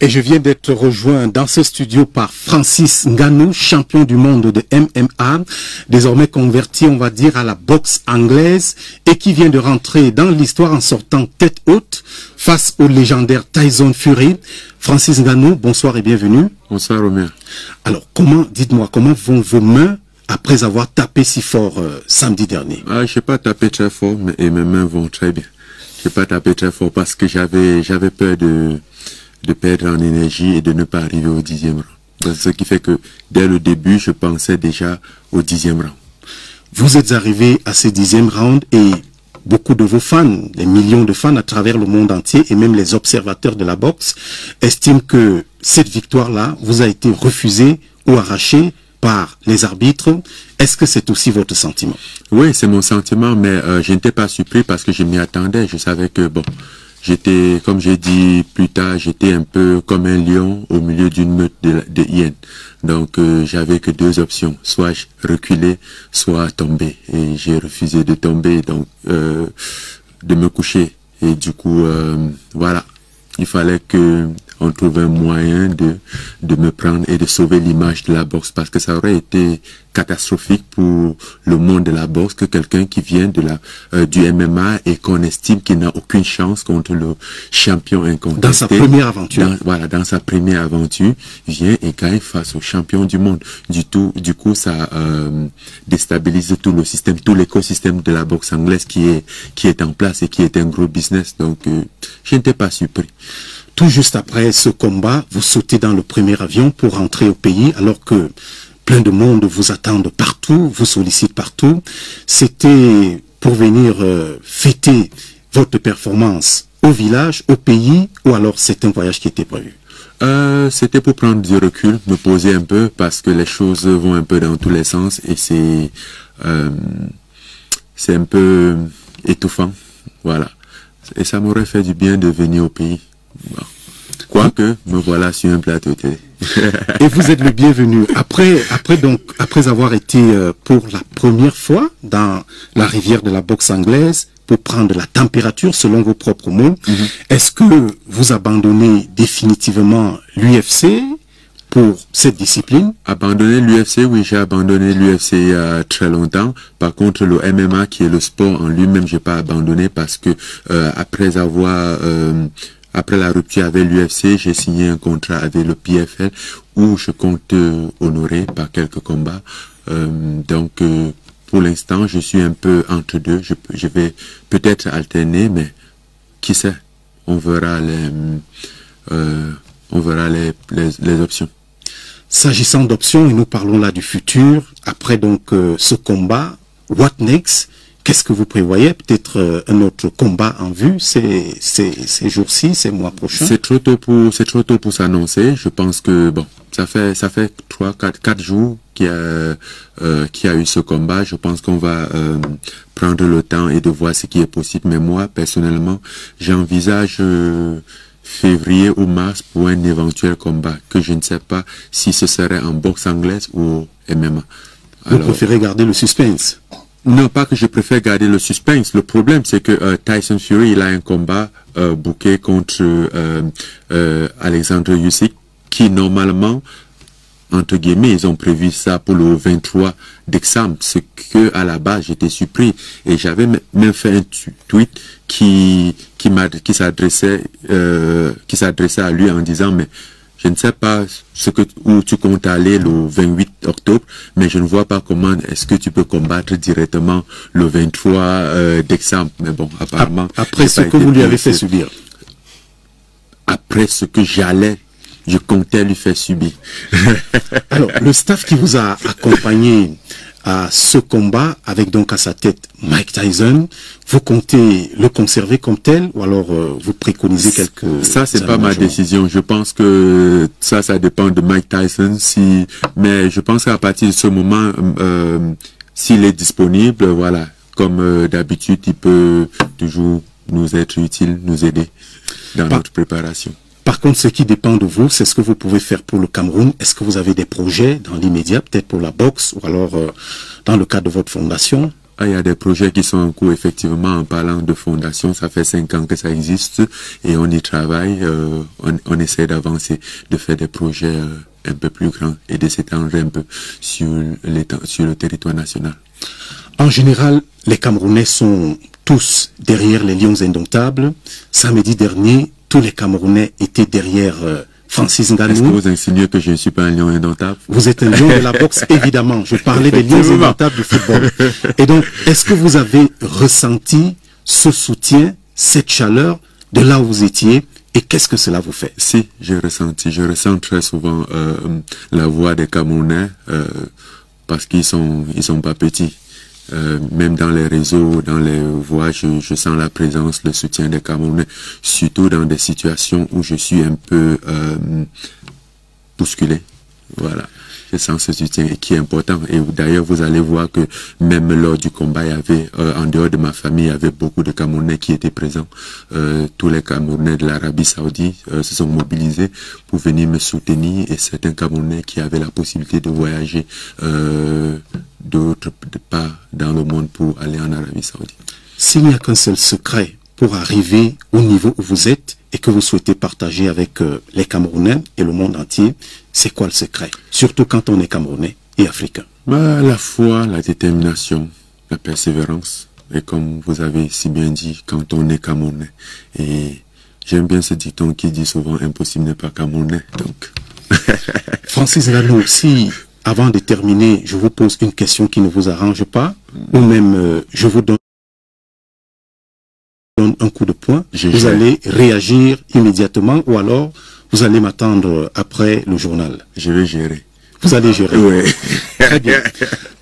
Et je viens d'être rejoint dans ce studio par Francis Ngannou, champion du monde de MMA, désormais converti, on va dire, à la boxe anglaise et qui vient de rentrer dans l'histoire en sortant tête haute face au légendaire Tyson Fury. Francis Ngannou, bonsoir et bienvenue. Bonsoir Romain. Alors, dites-moi, comment vont vos mains après avoir tapé si fort samedi dernier? Je n'ai pas tapé très fort, et mes mains vont très bien. Je n'ai pas tapé très fort parce que j'avais peur de perdre en énergie et de ne pas arriver au 10e round. Donc, ce qui fait que dès le début, je pensais déjà au 10e round. Vous êtes arrivé à ce 10e round et beaucoup de vos fans, des millions de fans à travers le monde entier et même les observateurs de la boxe estiment que cette victoire-là vous a été refusée ou arrachée par les arbitres. Est-ce que c'est aussi votre sentiment? Oui, c'est mon sentiment, mais je n'étais pas surpris parce que je m'y attendais. Je savais que, bon, j'étais, comme j'ai dit plus tard, j'étais un peu comme un lion au milieu d'une meute de hyènes. Donc, j'avais que deux options, soit je reculer, soit tomber. Et j'ai refusé de tomber, donc de me coucher. Et du coup, voilà, il fallait que on trouve un moyen de me prendre et de sauver l'image de la boxe, parce que ça aurait été catastrophique pour le monde de la boxe que quelqu'un qui vient du MMA et qu'on estime qu'il n'a aucune chance contre le champion incontesté. Dans sa première aventure. Dans sa première aventure, vient et gagne face au champion du monde. Du coup, ça déstabilise tout le système, tout l'écosystème de la boxe anglaise qui est en place et qui est un gros business. Donc, je n'étais pas surpris. Tout juste après ce combat, vous sautez dans le premier avion pour rentrer au pays alors que plein de monde vous attendent partout, vous sollicite partout. C'était pour venir fêter votre performance au village, au pays, ou alors c'est un voyage qui était prévu? C'était pour prendre du recul, me poser un peu parce que les choses vont un peu dans tous les sens et c'est un peu étouffant, voilà. Et ça m'aurait fait du bien de venir au pays. Bon. Quoique, me voilà sur un plateau télé. Et vous êtes le bienvenu. Après avoir été pour la première fois dans la rivière de la boxe anglaise, pour prendre la température selon vos propres mots, est-ce que vous abandonnez définitivement l'UFC pour cette discipline? Abandonner l'UFC, oui, j'ai abandonné l'UFC il y a très longtemps. Par contre, le MMA, qui est le sport en lui-même, j'ai pas abandonné parce que après la rupture avec l'UFC, j'ai signé un contrat avec le PFL où je compte honorer par quelques combats. Donc, pour l'instant, je suis un peu entre deux. Je vais peut-être alterner, mais qui sait? On verra les options. S'agissant d'options, et nous parlons là du futur, après donc ce combat, what next? Qu'est-ce que vous prévoyez? Peut-être un autre combat en vue ces jours-ci, ces mois prochains? C'est trop tôt pour s'annoncer. Je pense que bon, ça fait 4 jours qu'il y a eu ce combat. Je pense qu'on va prendre le temps et de voir ce qui est possible. Mais moi, personnellement, j'envisage février ou mars pour un éventuel combat que je ne sais pas si ce serait en boxe anglaise ou MMA. Vous préférez garder le suspense? Non, pas que je préfère garder le suspense. Le problème, c'est que Tyson Fury, il a un combat booké contre Alexander Usyk, qui normalement, entre guillemets, ils ont prévu ça pour le 23 décembre, ce que à la base j'étais surpris et j'avais même fait un tweet qui s'adressait à lui en disant mais je ne sais pas où tu comptes aller le 28 octobre, mais je ne vois pas comment est-ce que tu peux combattre directement le 23 décembre. Mais bon, apparemment... Après ce que vous lui avez fait subir. Après ce que je comptais lui faire subir. Alors, le staff qui vous a accompagné à ce combat, avec donc à sa tête Mike Tyson, vous comptez le conserver comme tel ou alors vous préconisez quelques... Ça, c'est pas ma décision. Je pense que ça dépend de Mike Tyson. Mais je pense qu'à partir de ce moment, s'il est disponible, voilà, comme d'habitude, il peut toujours nous être utile, nous aider dans notre préparation. Par contre, ce qui dépend de vous, c'est ce que vous pouvez faire pour le Cameroun. Est-ce que vous avez des projets dans l'immédiat, peut-être pour la boxe, ou alors dans le cadre de votre fondation? Ah, il y a des projets qui sont en cours, effectivement, en parlant de fondation. Ça fait 5 ans que ça existe et on y travaille. On essaie d'avancer, de faire des projets un peu plus grands et de s'étendre un peu sur le territoire national. En général, les Camerounais sont tous derrière les Lions indomptables. Samedi dernier, tous les Camerounais étaient derrière Francis Ngannou. Est-ce que vous insinuez que je ne suis pas un lion indomptable? Vous êtes un lion de la boxe, évidemment. Je parlais des lions indomptables du football. Et donc, est-ce que vous avez ressenti ce soutien, cette chaleur de là où vous étiez? Et qu'est-ce que cela vous fait? Si, j'ai ressenti. Je ressens très souvent la voix des Camerounais parce qu'ils sont pas petits. Même dans les réseaux, dans les voix, je sens la présence, le soutien des Camerounais, surtout dans des situations où je suis un peu bousculé. Voilà, je sens ce soutien qui est important. Et d'ailleurs, vous allez voir que même lors du combat, il y avait, en dehors de ma famille, il y avait beaucoup de Camerounais qui étaient présents. Tous les Camerounais de l'Arabie Saoudite se sont mobilisés pour venir me soutenir, et certains Camerounais qui avaient la possibilité de voyager d'autres parts dans le monde pour aller en Arabie Saoudite. S'il n'y a qu'un seul secret pour arriver au niveau où vous êtes et que vous souhaitez partager avec les Camerounais et le monde entier, c'est quoi le secret? Surtout quand on est Camerounais et Africain. La foi, la détermination, la persévérance. Et comme vous avez si bien dit, quand on est Camerounais. Et j'aime bien ce dicton qui dit souvent « impossible n'est pas Camerounais ». Donc. Francis Ngannou, si avant de terminer, je vous pose une question qui ne vous arrange pas, ou même je vous donne un coup de poing, vous allez réagir immédiatement, ou alors vous allez m'attendre après le journal. Je vais gérer. Vous allez gérer. Oui. Très bien.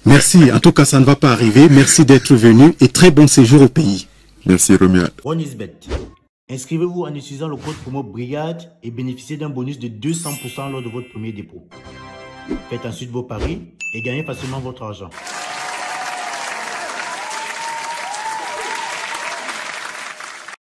Merci. En tout cas, ça ne va pas arriver. Merci d'être venu et très bon séjour au pays. Merci, Romuald. OneXBet. Inscrivez-vous en utilisant le code promo BRIGADE et bénéficiez d'un bonus de 200% lors de votre premier dépôt. Faites ensuite vos paris et gagnez facilement votre argent.